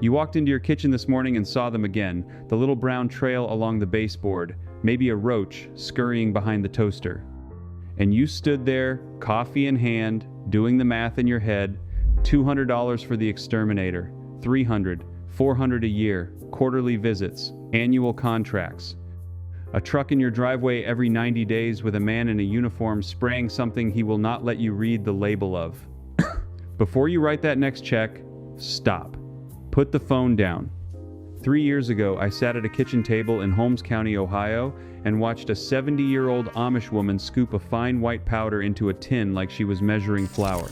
You walked into your kitchen this morning and saw them again, the little brown trail along the baseboard, maybe a roach scurrying behind the toaster. And you stood there, coffee in hand, doing the math in your head, $200 for the exterminator, $300, $400 a year, quarterly visits, annual contracts. A truck in your driveway every 90 days with a man in a uniform spraying something he will not let you read the label of. Before you write that next check, stop. Put the phone down. 3 years ago, I sat at a kitchen table in Holmes County, Ohio, and watched a 70-year-old Amish woman scoop a fine white powder into a tin like she was measuring flour.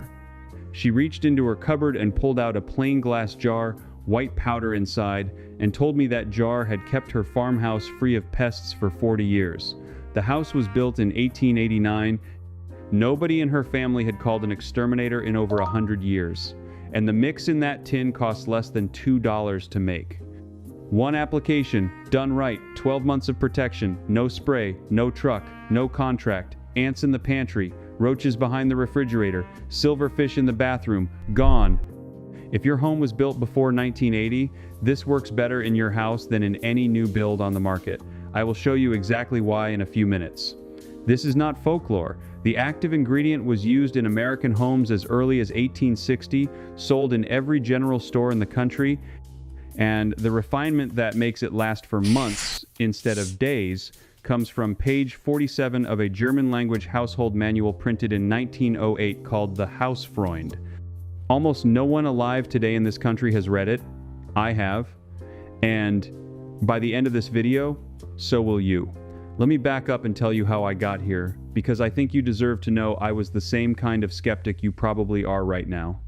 She reached into her cupboard and pulled out a plain glass jar, white powder inside, and told me that jar had kept her farmhouse free of pests for 40 years. The house was built in 1889. Nobody in her family had called an exterminator in over 100 years. And the mix in that tin cost less than $2 to make. One application, done right, 12 months of protection, no spray, no truck, no contract, ants in the pantry, roaches behind the refrigerator, silverfish in the bathroom, gone. If your home was built before 1980, this works better in your house than in any new build on the market. I will show you exactly why in a few minutes. This is not folklore. The active ingredient was used in American homes as early as 1860, sold in every general store in the country, and the refinement that makes it last for months instead of days comes from page 47 of a German-language household manual printed in 1908 called the Hausfreund. Almost no one alive today in this country has read it. I have. And by the end of this video, so will you. Let me back up and tell you how I got here, because I think you deserve to know I was the same kind of skeptic you probably are right now.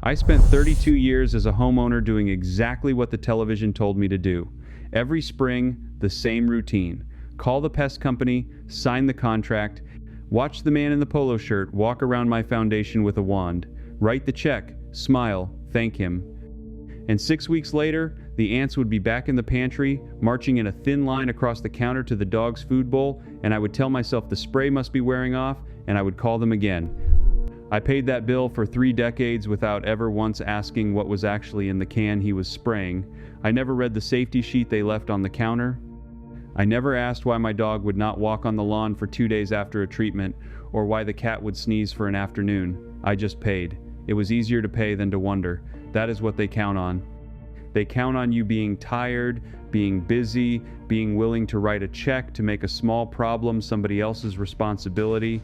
I spent 32 years as a homeowner doing exactly what the television told me to do. Every spring, the same routine. Call the pest company, sign the contract, watch the man in the polo shirt walk around my foundation with a wand, write the check, smile, thank him. And 6 weeks later, the ants would be back in the pantry, marching in a thin line across the counter to the dog's food bowl, and I would tell myself the spray must be wearing off, and I would call them again. I paid that bill for 3 decades without ever once asking what was actually in the can he was spraying. I never read the safety sheet they left on the counter. I never asked why my dog would not walk on the lawn for 2 days after a treatment, or why the cat would sneeze for an afternoon. I just paid. It was easier to pay than to wonder. That is what they count on. They count on you being tired, being busy, being willing to write a check to make a small problem somebody else's responsibility.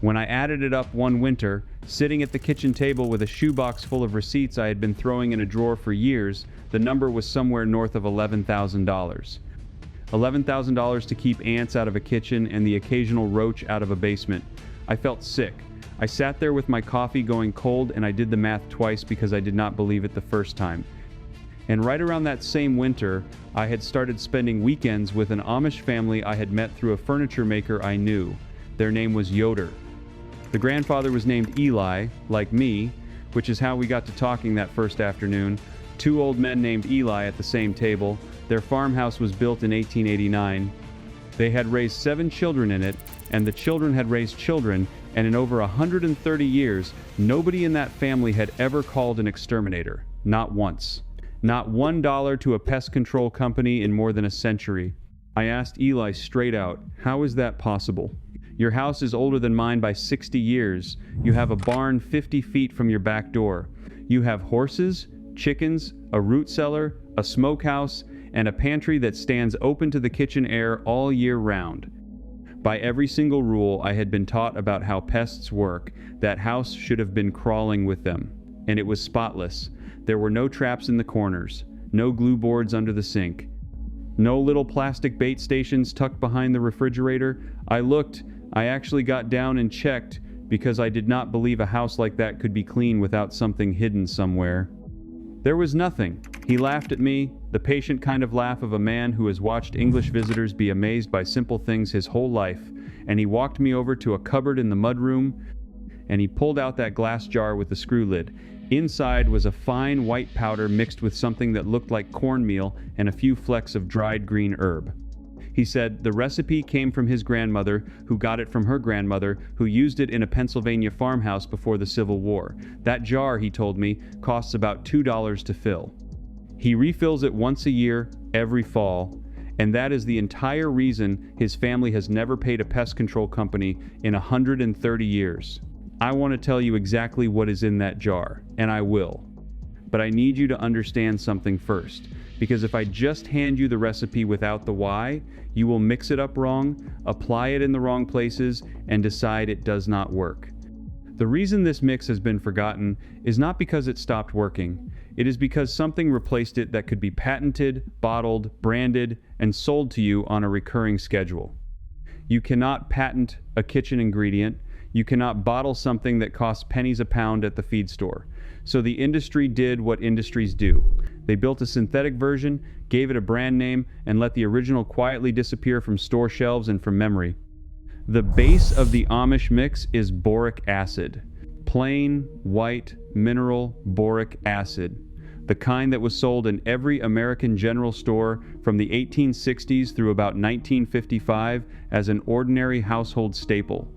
When I added it up one winter, sitting at the kitchen table with a shoebox full of receipts I had been throwing in a drawer for years, the number was somewhere north of $11,000. $11,000 to keep ants out of a kitchen and the occasional roach out of a basement. I felt sick. I sat there with my coffee going cold, and I did the math twice because I did not believe it the first time. And right around that same winter, I had started spending weekends with an Amish family I had met through a furniture maker I knew. Their name was Yoder. The grandfather was named Eli, like me, which is how we got to talking that first afternoon. 2 old men named Eli at the same table. Their farmhouse was built in 1889. They had raised 7 children in it, and the children had raised children, and in over 130 years, nobody in that family had ever called an exterminator. Not once. Not $1 to a pest control company in more than a century. I asked Eli straight out, how is that possible? Your house is older than mine by 60 years. You have a barn 50 feet from your back door. You have horses, chickens, a root cellar, a smokehouse, and a pantry that stands open to the kitchen air all year round. By every single rule I had been taught about how pests work, that house should have been crawling with them. And it was spotless. There were no traps in the corners, no glue boards under the sink, no little plastic bait stations tucked behind the refrigerator. I looked. I actually got down and checked because I did not believe a house like that could be clean without something hidden somewhere. There was nothing. He laughed at me, the patient kind of laugh of a man who has watched English visitors be amazed by simple things his whole life, and he walked me over to a cupboard in the mudroom, and he pulled out that glass jar with the screw lid. Inside was a fine white powder mixed with something that looked like cornmeal and a few flecks of dried green herb. He said the recipe came from his grandmother, who got it from her grandmother, who used it in a Pennsylvania farmhouse before the Civil War. That jar, he told me, costs about $2 to fill. He refills it once a year, every fall, and that is the entire reason his family has never paid a pest control company in 130 years. I want to tell you exactly what is in that jar, and I will. But I need you to understand something first, because if I just hand you the recipe without the why, you will mix it up wrong, apply it in the wrong places, and decide it does not work. The reason this mix has been forgotten is not because it stopped working. It is because something replaced it that could be patented, bottled, branded, and sold to you on a recurring schedule. You cannot patent a kitchen ingredient. You cannot bottle something that costs pennies a pound at the feed store. So the industry did what industries do. They built a synthetic version, gave it a brand name, and let the original quietly disappear from store shelves and from memory. The base of the Amish mix is boric acid. Plain, white, mineral boric acid. The kind that was sold in every American general store from the 1860s through about 1955 as an ordinary household staple.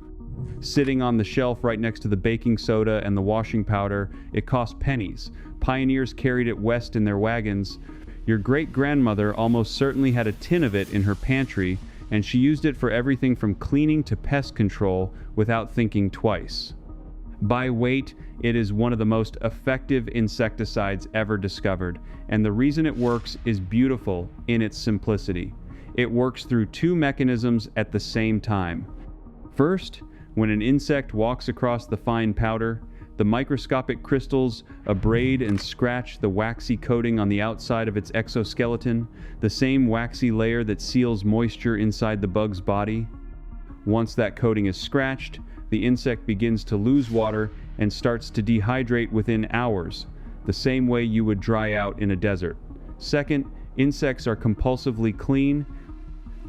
Sitting on the shelf right next to the baking soda and the washing powder, it cost pennies. Pioneers carried it west in their wagons. Your great-grandmother almost certainly had a tin of it in her pantry, and she used it for everything from cleaning to pest control without thinking twice. By weight, it is one of the most effective insecticides ever discovered, and the reason it works is beautiful in its simplicity. It works through two mechanisms at the same time. First, when an insect walks across the fine powder, the microscopic crystals abrade and scratch the waxy coating on the outside of its exoskeleton, the same waxy layer that seals moisture inside the bug's body. Once that coating is scratched, the insect begins to lose water and starts to dehydrate within hours, the same way you would dry out in a desert. Second, insects are compulsively clean.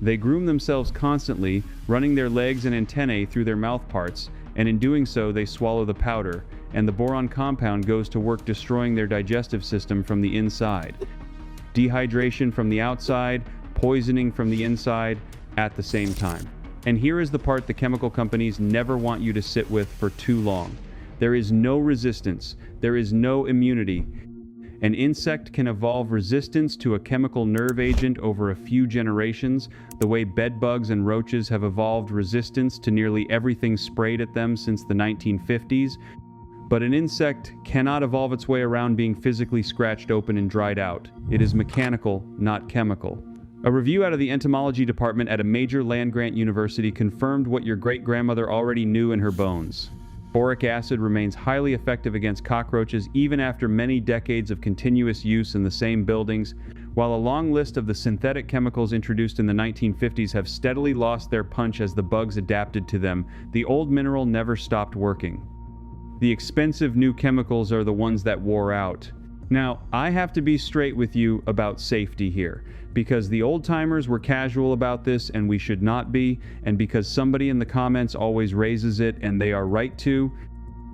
They groom themselves constantly, running their legs and antennae through their mouth parts, and in doing so they swallow the powder, and the boron compound goes to work destroying their digestive system from the inside. Dehydration from the outside, poisoning from the inside at the same time. And here is the part the chemical companies never want you to sit with for too long. There is no resistance. There is no immunity. An insect can evolve resistance to a chemical nerve agent over a few generations, the way bedbugs and roaches have evolved resistance to nearly everything sprayed at them since the 1950s. But an insect cannot evolve its way around being physically scratched open and dried out. It is mechanical, not chemical. A review out of the entomology department at a major land-grant university confirmed what your great-grandmother already knew in her bones. Boric acid remains highly effective against cockroaches even after many decades of continuous use in the same buildings, while a long list of the synthetic chemicals introduced in the 1950s have steadily lost their punch as the bugs adapted to them. The old mineral never stopped working. The expensive new chemicals are the ones that wore out. Now, I have to be straight with you about safety here, because the old-timers were casual about this and we should not be, and because somebody in the comments always raises it and they are right to.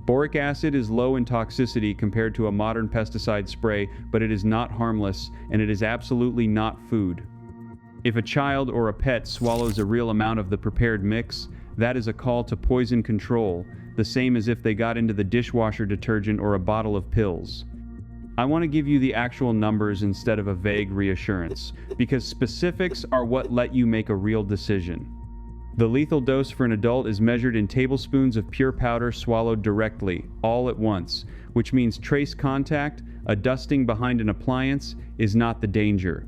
Boric acid is low in toxicity compared to a modern pesticide spray, but it is not harmless, and it is absolutely not food. If a child or a pet swallows a real amount of the prepared mix, that is a call to poison control, the same as if they got into the dishwasher detergent or a bottle of pills. I want to give you the actual numbers instead of a vague reassurance, because specifics are what let you make a real decision. The lethal dose for an adult is measured in tablespoons of pure powder swallowed directly, all at once, which means trace contact, a dusting behind an appliance, is not the danger.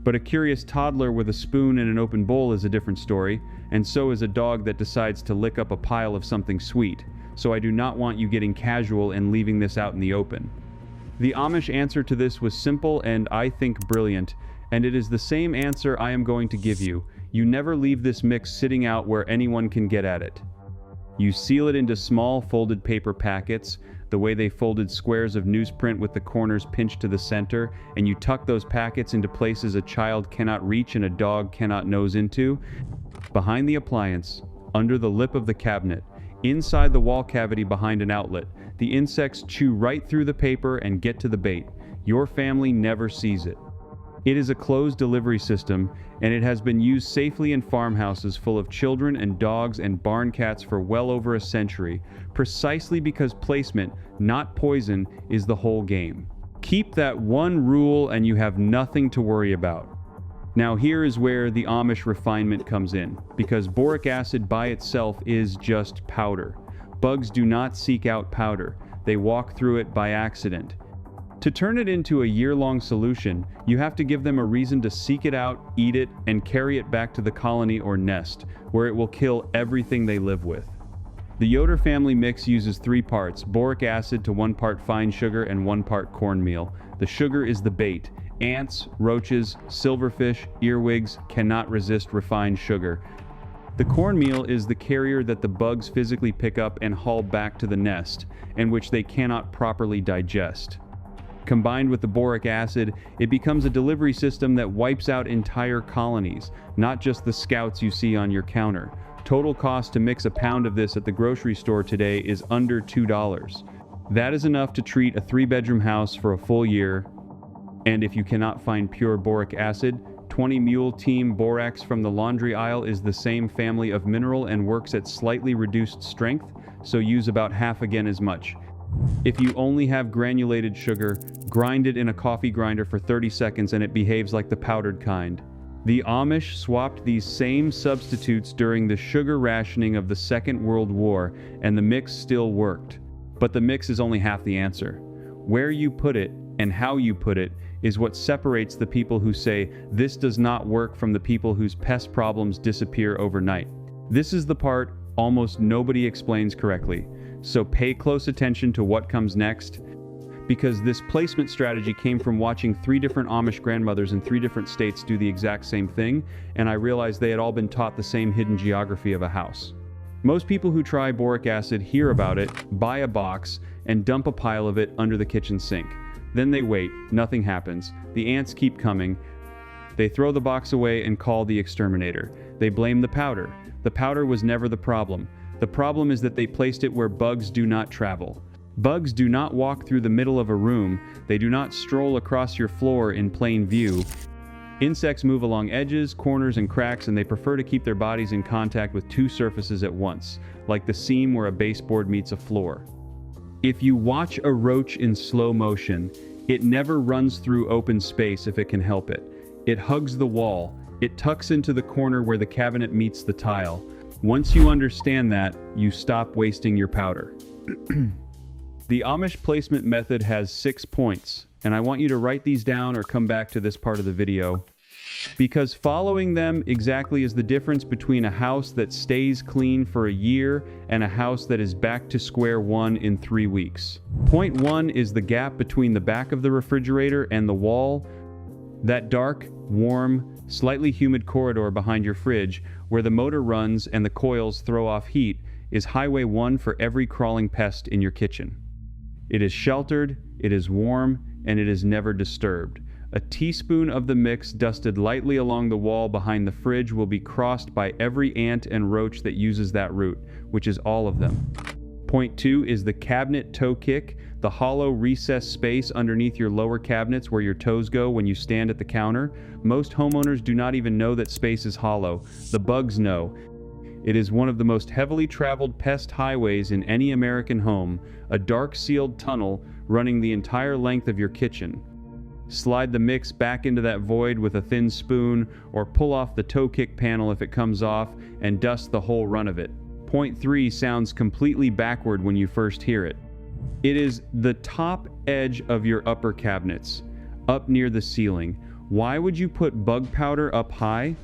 But a curious toddler with a spoon in an open bowl is a different story, and so is a dog that decides to lick up a pile of something sweet, so I do not want you getting casual and leaving this out in the open. The Amish answer to this was simple and I think brilliant, and it is the same answer I am going to give you. You never leave this mix sitting out where anyone can get at it. You seal it into small folded paper packets, the way they folded squares of newsprint with the corners pinched to the center, and you tuck those packets into places a child cannot reach and a dog cannot nose into. Behind the appliance, under the lip of the cabinet, inside the wall cavity behind an outlet, the insects chew right through the paper and get to the bait. Your family never sees it. It is a closed delivery system, and it has been used safely in farmhouses full of children and dogs and barn cats for well over a century, precisely because placement, not poison, is the whole game. Keep that one rule and you have nothing to worry about. Now here is where the Amish refinement comes in, because boric acid by itself is just powder. Bugs do not seek out powder, they walk through it by accident. To turn it into a year-long solution, you have to give them a reason to seek it out, eat it, and carry it back to the colony or nest, where it will kill everything they live with. The Yoder family mix uses 3 parts, boric acid to 1 part fine sugar and 1 part cornmeal. The sugar is the bait. Ants, roaches, silverfish, earwigs cannot resist refined sugar. The cornmeal is the carrier that the bugs physically pick up and haul back to the nest, and which they cannot properly digest. Combined with the boric acid, it becomes a delivery system that wipes out entire colonies, not just the scouts you see on your counter. Total cost to mix a pound of this at the grocery store today is under $2. That is enough to treat a 3-bedroom house for a full year. And if you cannot find pure boric acid, 20 Mule Team Borax from the laundry aisle is the same family of mineral and works at slightly reduced strength, so use about half again as much. If you only have granulated sugar, grind it in a coffee grinder for 30 seconds and it behaves like the powdered kind. The Amish swapped these same substitutes during the sugar rationing of the Second World War, and the mix still worked. But the mix is only half the answer. Where you put it and how you put it is what separates the people who say this does not work from the people whose pest problems disappear overnight. This is the part almost nobody explains correctly. So pay close attention to what comes next, because this placement strategy came from watching 3 different Amish grandmothers in 3 different states do the exact same thing, and I realized they had all been taught the same hidden geography of a house. Most people who try boric acid hear about it, buy a box, and dump a pile of it under the kitchen sink. Then they wait, nothing happens. The ants keep coming. They throw the box away and call the exterminator. They blame the powder. The powder was never the problem. The problem is that they placed it where bugs do not travel. Bugs do not walk through the middle of a room. They do not stroll across your floor in plain view. Insects move along edges, corners, and cracks, and they prefer to keep their bodies in contact with 2 surfaces at once, like the seam where a baseboard meets a floor. If you watch a roach in slow motion, it never runs through open space if it can help it. It hugs the wall. It tucks into the corner where the cabinet meets the tile. Once you understand that, you stop wasting your powder. The Amish placement method has 6 points, and I want you to write these down or come back to this part of the video, because following them exactly is the difference between a house that stays clean for a year and a house that is back to square one in 3 weeks. Point 1 is the gap between the back of the refrigerator and the wall, that dark, warm, slightly humid corridor behind your fridge where the motor runs and the coils throw off heat is highway 1 for every crawling pest in your kitchen. It is sheltered, it is warm, and it is never disturbed. A teaspoon of the mix dusted lightly along the wall behind the fridge will be crossed by every ant and roach that uses that route, which is all of them. Point 2 is the cabinet toe kick, the hollow recessed space underneath your lower cabinets where your toes go when you stand at the counter. Most homeowners do not even know that space is hollow. The bugs know. It is one of the most heavily traveled pest highways in any American home, a dark sealed tunnel running the entire length of your kitchen. Slide the mix back into that void with a thin spoon, or pull off the toe kick panel if it comes off, and dust the whole run of it. Point 3 sounds completely backward when you first hear it. It is the top edge of your upper cabinets, up near the ceiling. Why would you put bug powder up high?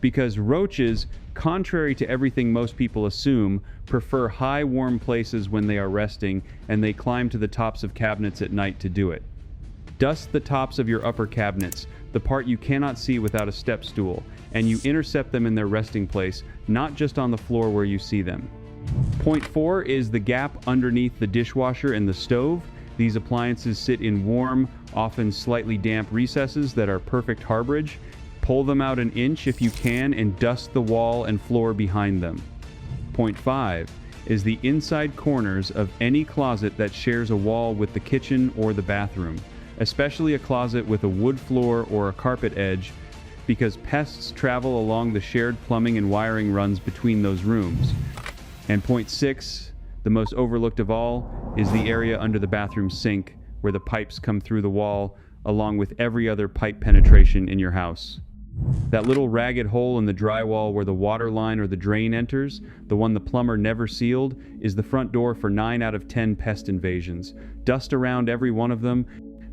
Because roaches, contrary to everything most people assume, prefer high warm places when they are resting, and they climb to the tops of cabinets at night to do it. Dust the tops of your upper cabinets, the part you cannot see without a step stool, and you intercept them in their resting place, not just on the floor where you see them. Point 4 is the gap underneath the dishwasher and the stove. These appliances sit in warm, often slightly damp recesses that are perfect harborage. Pull them out an inch if you can and dust the wall and floor behind them. Point 5 is the inside corners of any closet that shares a wall with the kitchen or the bathroom, especially a closet with a wood floor or a carpet edge, because pests travel along the shared plumbing and wiring runs between those rooms. And point 6, the most overlooked of all, is the area under the bathroom sink, where the pipes come through the wall, along with every other pipe penetration in your house. That little ragged hole in the drywall where the water line or the drain enters, the one the plumber never sealed, is the front door for 9 out of 10 pest invasions. Dust around every one of them.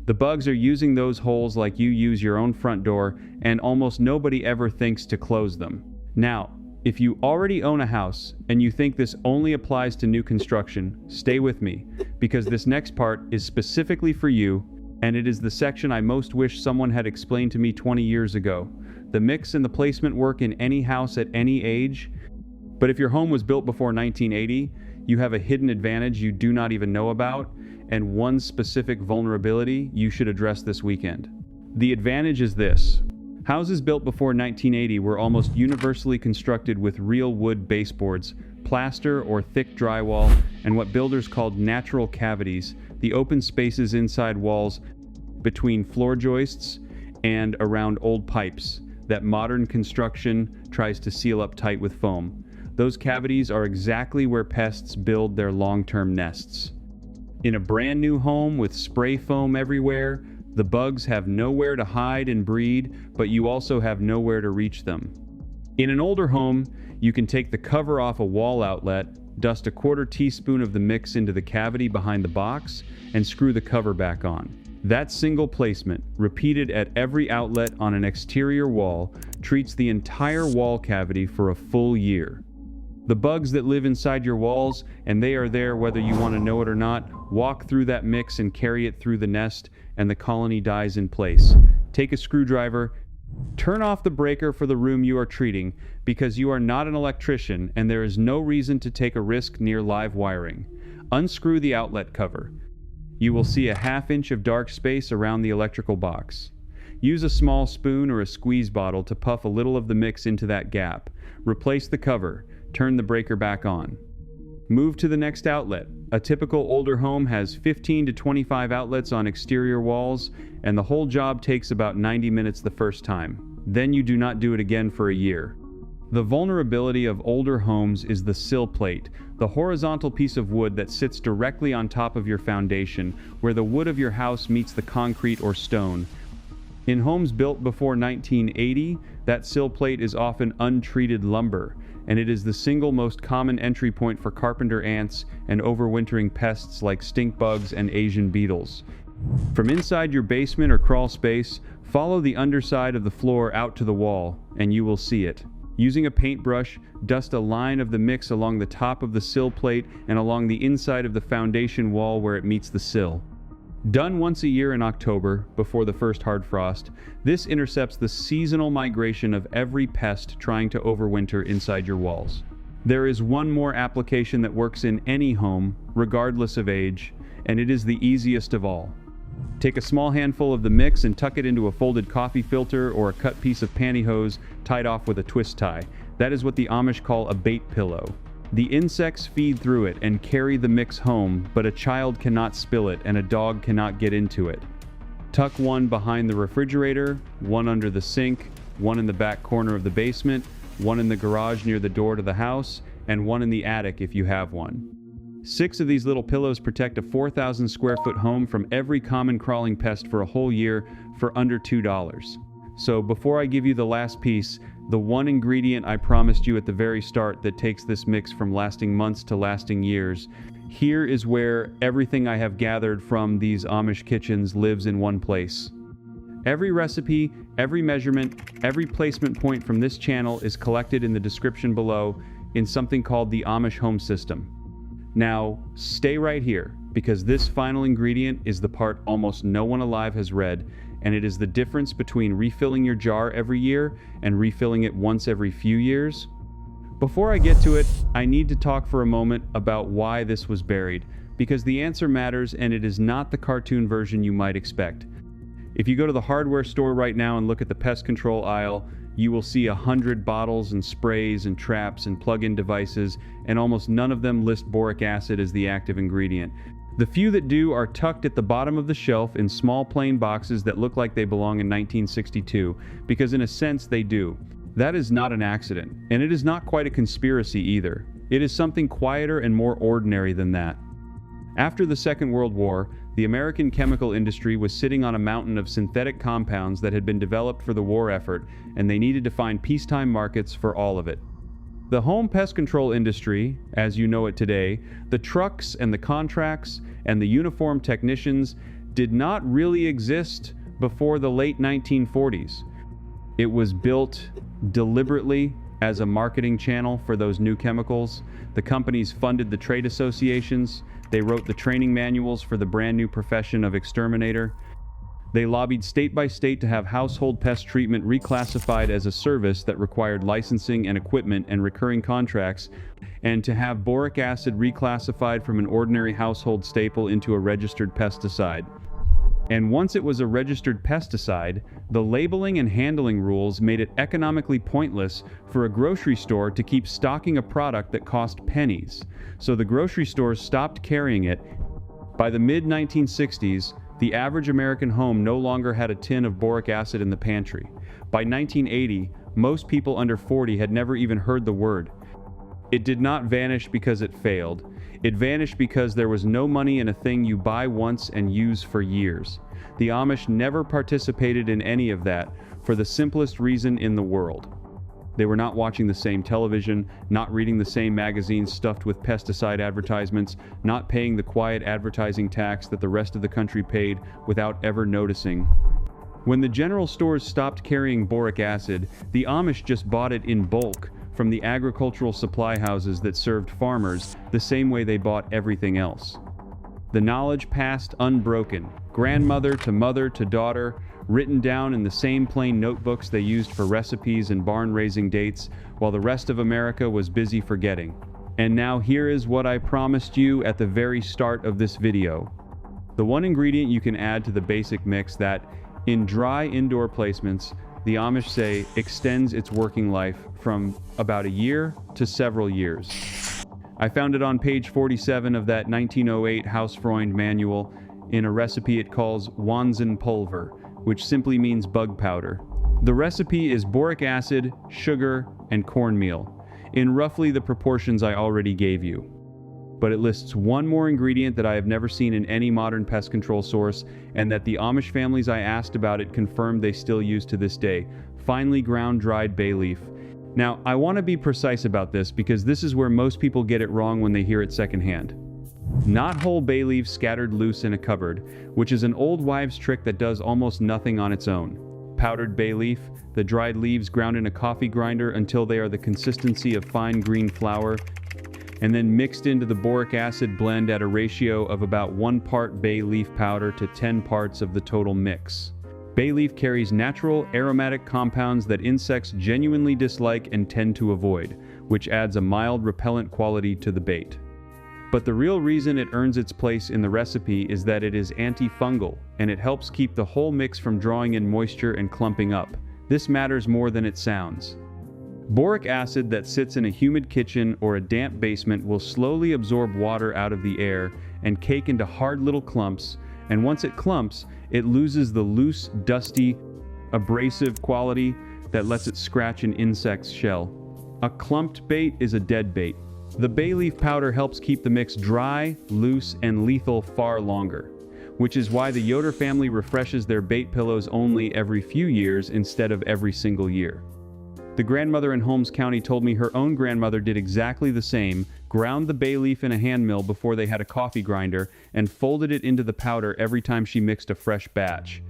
The bugs are using those holes like you use your own front door, and almost nobody ever thinks to close them. Now, if you already own a house and you think this only applies to new construction, stay with me, because this next part is specifically for you, and it is the section I most wish someone had explained to me 20 years ago. The mix and the placement work in any house at any age, but if your home was built before 1980, you have a hidden advantage you do not even know about, and one specific vulnerability you should address this weekend. The advantage is this. Houses built before 1980 were almost universally constructed with real wood baseboards, plaster or thick drywall, and what builders called natural cavities, the open spaces inside walls between floor joists and around old pipes that modern construction tries to seal up tight with foam. Those cavities are exactly where pests build their long-term nests. In a brand new home with spray foam everywhere, the bugs have nowhere to hide and breed, but you also have nowhere to reach them. In an older home, you can take the cover off a wall outlet, dust a 1/4 teaspoon of the mix into the cavity behind the box, and screw the cover back on. That single placement, repeated at every outlet on an exterior wall, treats the entire wall cavity for a full year. The bugs that live inside your walls, and they are there whether you want to know it or not, walk through that mix and carry it through the nest, and the colony dies in place. Take a screwdriver, turn off the breaker for the room you are treating, because you are not an electrician and there is no reason to take a risk near live wiring. Unscrew the outlet cover. You will see a 1/2 inch of dark space around the electrical box. Use a small spoon or a squeeze bottle to puff a little of the mix into that gap. Replace the cover. Turn the breaker back on. Move to the next outlet. A typical older home has 15 to 25 outlets on exterior walls, and the whole job takes about 90 minutes the first time. Then you do not do it again for a year. The vulnerability of older homes is the sill plate, the horizontal piece of wood that sits directly on top of your foundation, where the wood of your house meets the concrete or stone. In homes built before 1980, that sill plate is often untreated lumber, and it is the single most common entry point for carpenter ants and overwintering pests like stink bugs and Asian beetles. From inside your basement or crawl space, follow the underside of the floor out to the wall, and you will see it. Using a paintbrush, dust a line of the mix along the top of the sill plate and along the inside of the foundation wall where it meets the sill. Done once a year in October, before the first hard frost, this intercepts the seasonal migration of every pest trying to overwinter inside your walls. There is one more application that works in any home, regardless of age, and it is the easiest of all. Take a small handful of the mix and tuck it into a folded coffee filter or a cut piece of pantyhose tied off with a twist tie. That is what the Amish call a bait pillow. The insects feed through it and carry the mix home, but a child cannot spill it and a dog cannot get into it. Tuck one behind the refrigerator, one under the sink, one in the back corner of the basement, one in the garage near the door to the house, and one in the attic if you have one. 6 of these little pillows protect a 4,000 square foot home from every common crawling pest for a whole year for under $2. So before I give you the last piece, the one ingredient I promised you at the very start that takes this mix from lasting months to lasting years, here is where everything I have gathered from these Amish kitchens lives in one place. Every recipe, every measurement, every placement point from this channel is collected in the description below in something called the Amish Home System. Now, stay right here, because this final ingredient is the part almost no one alive has read, and it is the difference between refilling your jar every year and refilling it once every few years. Before I get to it, I need to talk for a moment about why this was buried, because the answer matters and it is not the cartoon version you might expect. If you go to the hardware store right now and look at the pest control aisle, you will see 100 bottles and sprays and traps and plug-in devices, and almost none of them list boric acid as the active ingredient. The few that do are tucked at the bottom of the shelf in small plain boxes that look like they belong in 1962, because in a sense they do. That is not an accident, and it is not quite a conspiracy either. It is something quieter and more ordinary than that. After the Second World War, the American chemical industry was sitting on a mountain of synthetic compounds that had been developed for the war effort, and they needed to find peacetime markets for all of it. The home pest control industry, as you know it today, the trucks and the contracts and the uniformed technicians did not really exist before the late 1940s. It was built deliberately as a marketing channel for those new chemicals. The companies funded the trade associations. They wrote the training manuals for the brand new profession of exterminator. They lobbied state by state to have household pest treatment reclassified as a service that required licensing and equipment and recurring contracts, and to have boric acid reclassified from an ordinary household staple into a registered pesticide. And once it was a registered pesticide, the labeling and handling rules made it economically pointless for a grocery store to keep stocking a product that cost pennies. So the grocery stores stopped carrying it. By the mid-1960s, the average American home no longer had a tin of boric acid in the pantry. By 1980, most people under 40 had never even heard the word. It did not vanish because it failed. It vanished because there was no money in a thing you buy once and use for years. The Amish never participated in any of that for the simplest reason in the world. They were not watching the same television, not reading the same magazines stuffed with pesticide advertisements, not paying the quiet advertising tax that the rest of the country paid without ever noticing. When the general stores stopped carrying boric acid, the Amish just bought it in bulk from the agricultural supply houses that served farmers the same way they bought everything else. The knowledge passed unbroken, grandmother to mother to daughter, written down in the same plain notebooks they used for recipes and barn-raising dates, while the rest of America was busy forgetting. And now here is what I promised you at the very start of this video. The one ingredient you can add to the basic mix that, in dry indoor placements, the Amish say extends its working life from about a year to several years. I found it on page 47 of that 1908 Hausfreund manual in a recipe it calls Pulver, which simply means bug powder. The recipe is boric acid, sugar, and cornmeal, in roughly the proportions I already gave you. But it lists one more ingredient that I have never seen in any modern pest control source, and that the Amish families I asked about it confirmed they still use to this day: finely ground dried bay leaf. Now, I want to be precise about this because this is where most people get it wrong when they hear it secondhand. Not whole bay leaves scattered loose in a cupboard, which is an old wives' trick that does almost nothing on its own. Powdered bay leaf, the dried leaves ground in a coffee grinder until they are the consistency of fine green flour, and then mixed into the boric acid blend at a ratio of about 1 part bay leaf powder to 10 parts of the total mix. Bay leaf carries natural aromatic compounds that insects genuinely dislike and tend to avoid, which adds a mild repellent quality to the bait. But the real reason it earns its place in the recipe is that it is antifungal, and it helps keep the whole mix from drawing in moisture and clumping up. This matters more than it sounds. Boric acid that sits in a humid kitchen or a damp basement will slowly absorb water out of the air and cake into hard little clumps, and once it clumps, it loses the loose, dusty, abrasive quality that lets it scratch an insect's shell. A clumped bait is a dead bait. The bay leaf powder helps keep the mix dry, loose, and lethal far longer, which is why the Yoder family refreshes their bait pillows only every few years instead of every single year. The grandmother in Holmes County told me her own grandmother did exactly the same, ground the bay leaf in a hand mill before they had a coffee grinder, and folded it into the powder every time she mixed a fresh batch.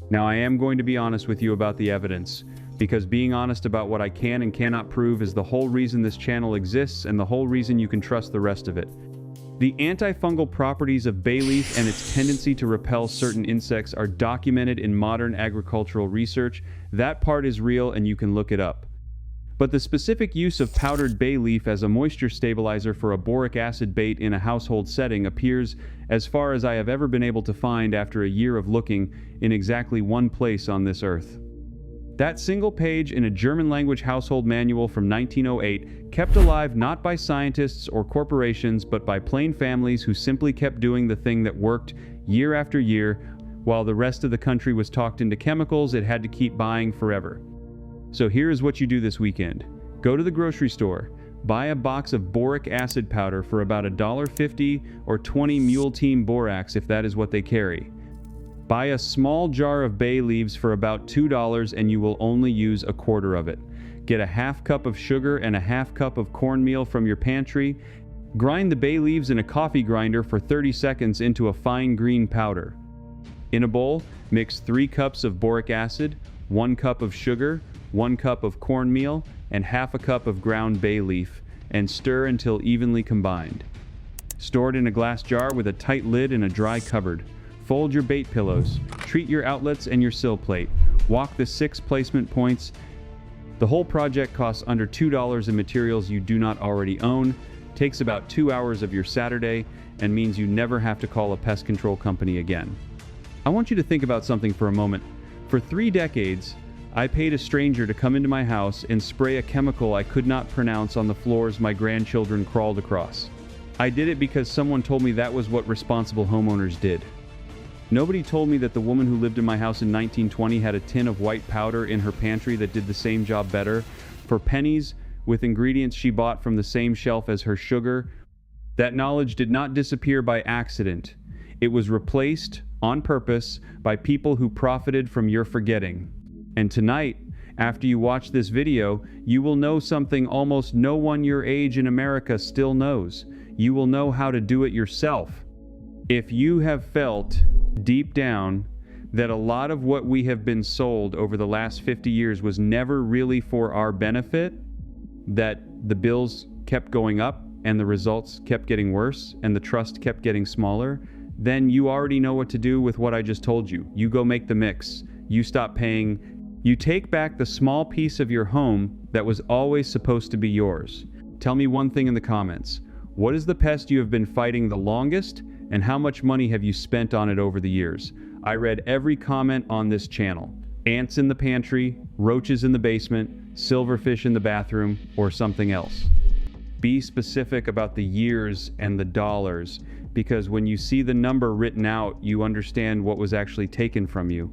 Now, I am going to be honest with you about the evidence, because being honest about what I can and cannot prove is the whole reason this channel exists and the whole reason you can trust the rest of it. The antifungal properties of bay leaf and its tendency to repel certain insects are documented in modern agricultural research. That part is real and you can look it up. But the specific use of powdered bay leaf as a moisture stabilizer for a boric acid bait in a household setting appears, as far as I have ever been able to find after a year of looking, in exactly one place on this earth. That single page in a German-language household manual from 1908, kept alive not by scientists or corporations, but by plain families who simply kept doing the thing that worked year after year, while the rest of the country was talked into chemicals it had to keep buying forever. So here is what you do this weekend. Go to the grocery store, Buy a box of boric acid powder for about $1.50 or 20 Mule Team Borax if that is what they carry. Buy a small jar of bay leaves for about $2 and you will only use a quarter of it. Get a half cup of sugar and a half cup of cornmeal from your pantry. Grind the bay leaves in a coffee grinder for 30 seconds into a fine green powder. In a bowl, mix 3 cups of boric acid, 1 cup of sugar, 1 cup of cornmeal, and half a cup of ground bay leaf, and stir until evenly combined. Store it in a glass jar with a tight lid and a dry cupboard. Fold your bait pillows. Treat your outlets and your sill plate. Walk the 6 placement points. The whole project costs under $2 in materials you do not already own, takes about 2 hours of your Saturday, and means you never have to call a pest control company again. I want you to think about something for a moment. For 3 decades, I paid a stranger to come into my house and spray a chemical I could not pronounce on the floors my grandchildren crawled across. I did it because someone told me that was what responsible homeowners did. Nobody told me that the woman who lived in my house in 1920 had a tin of white powder in her pantry that did the same job better, for pennies, with ingredients she bought from the same shelf as her sugar. That knowledge did not disappear by accident. It was replaced, on purpose, by people who profited from your forgetting. And tonight, after you watch this video, you will know something almost no one your age in America still knows. You will know how to do it yourself. If you have felt deep down that a lot of what we have been sold over the last 50 years was never really for our benefit, that the bills kept going up and the results kept getting worse and the trust kept getting smaller, then you already know what to do with what I just told you. You go make the mix. You stop paying. You take back the small piece of your home that was always supposed to be yours. Tell me one thing in the comments. What is the pest you have been fighting the longest, and how much money have you spent on it over the years? I read every comment on this channel. Ants in the pantry, roaches in the basement, silverfish in the bathroom, or something else. Be specific about the years and the dollars, because when you see the number written out, you understand what was actually taken from you.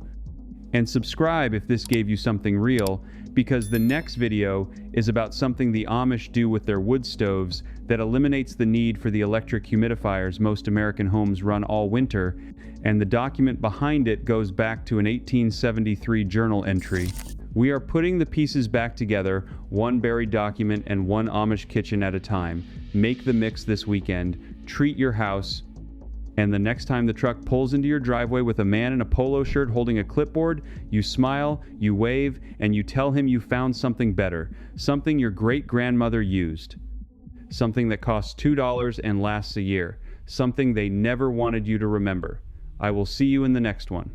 And subscribe if this gave you something real, because the next video is about something the Amish do with their wood stoves that eliminates the need for the electric humidifiers most American homes run all winter, and the document behind it goes back to an 1873 journal entry. We are putting the pieces back together, one buried document and one Amish kitchen at a time. Make the mix this weekend, treat your house, and the next time the truck pulls into your driveway with a man in a polo shirt holding a clipboard, you smile, you wave, and you tell him you found something better, something your great-grandmother used, something that costs $2 and lasts a year, something they never wanted you to remember. I will see you in the next one.